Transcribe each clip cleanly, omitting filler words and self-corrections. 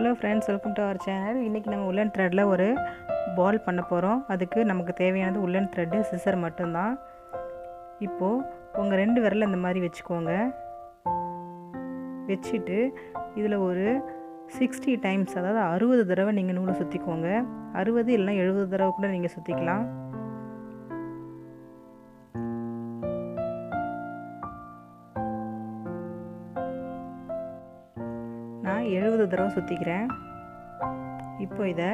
Hello friends, welcome to our channel. இன்றைக்கி நம்ம உள்ளன் த்ரெட்டில் ஒரு பால் பண்ண போகிறோம். அதுக்கு நமக்கு தேவையானது உள்ளன் த்ரெட்டு, சிசர் மட்டும்தான். இப்போது உங்கள் 2 விரலை இந்த மாதிரி வச்சுக்கோங்க. வச்சுட்டு இதில் ஒரு 60 டைம்ஸ், அதாவது 60 தடவை நீங்கள் நூலை சுற்றிக்கோங்க. 60 இல்லைனா 70 தடவை கூட நீங்கள் சுற்றிக்கலாம். நான் 70 தடவை சுற்றிக்கிறேன். இப்போ இதை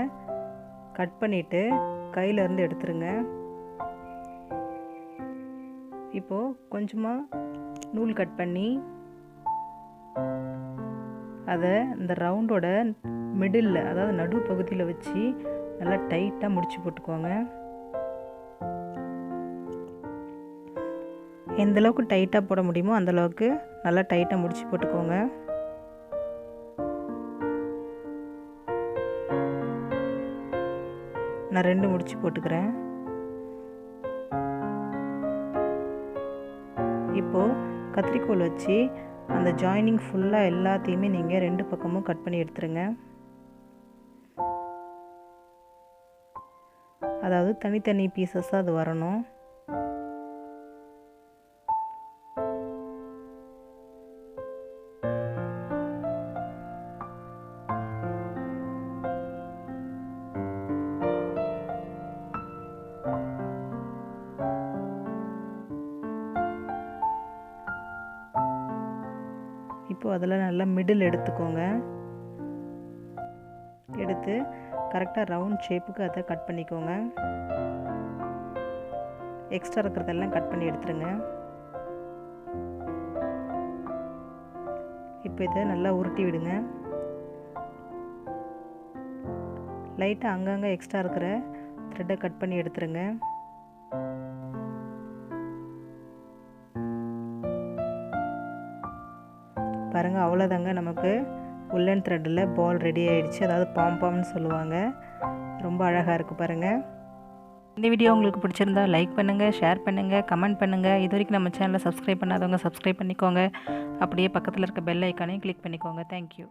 கட் பண்ணிவிட்டு கையிலேருந்து எடுத்துருங்க. இப்போது கொஞ்சமாக நூல் கட் பண்ணி அதை இந்த ரவுண்டோட மிடில், அதாவது நடு பகுதியில் வச்சு நல்லா டைட்டாக முடிச்சு போட்டுக்கோங்க. எந்தளவுக்கு டைட்டாக போட முடியுமோ அந்தளவுக்கு நல்லா டைட்டாக முடிச்சு போட்டுக்கோங்க. நான் 2 முடிச்சு போட்டுக்கிறேன். இப்போது கத்திரிக்கோல் வச்சு அந்த ஜாயினிங் ஃபுல்லாக எல்லாத்தையுமே நீங்கள் 2 பக்கமும் கட் பண்ணி எடுத்துருங்க. அதாவது தனித்தனி பீசஸாக அது வரணும். இப்போ அதில் நல்லா மிடில் எடுத்துக்கோங்க. எடுத்து கரெக்டாக ரவுண்ட் ஷேப்புக்கு அதை கட் பண்ணிக்கோங்க. எக்ஸ்ட்ரா இருக்கிறதெல்லாம் கட் பண்ணி எடுத்துருங்க. இப்போ இதை நல்லா உருட்டி விடுங்க. லைட்டாக அங்கங்கே எக்ஸ்ட்ரா இருக்கிற த்ரெட்டை கட் பண்ணி எடுத்துருங்க. பாருங்கள், அவ்வளோதாங்க, நமக்கு உள்ளன் த்ரெட்டில் பால் ரெடி ஆகிடுச்சு. அதாவது பாம்பாம்னு சொல்லுவாங்க. ரொம்ப அழகாக இருக்குது பாருங்கள். இந்த வீடியோ உங்களுக்கு பிடிச்சிருந்தா லைக் பண்ணுங்கள், ஷேர் பண்ணுங்கள், கமெண்ட் பண்ணுங்கள். இது வரைக்கும் நம்ம சேனலை சப்ஸ்கிரைப் பண்ணாதவங்க சப்ஸ்கிரைப் பண்ணிக்கோங்க. அப்படியே பக்கத்தில் இருக்க பெல் ஐக்கானையும் கிளிக் பண்ணிக்கோங்க. தேங்க்யூ.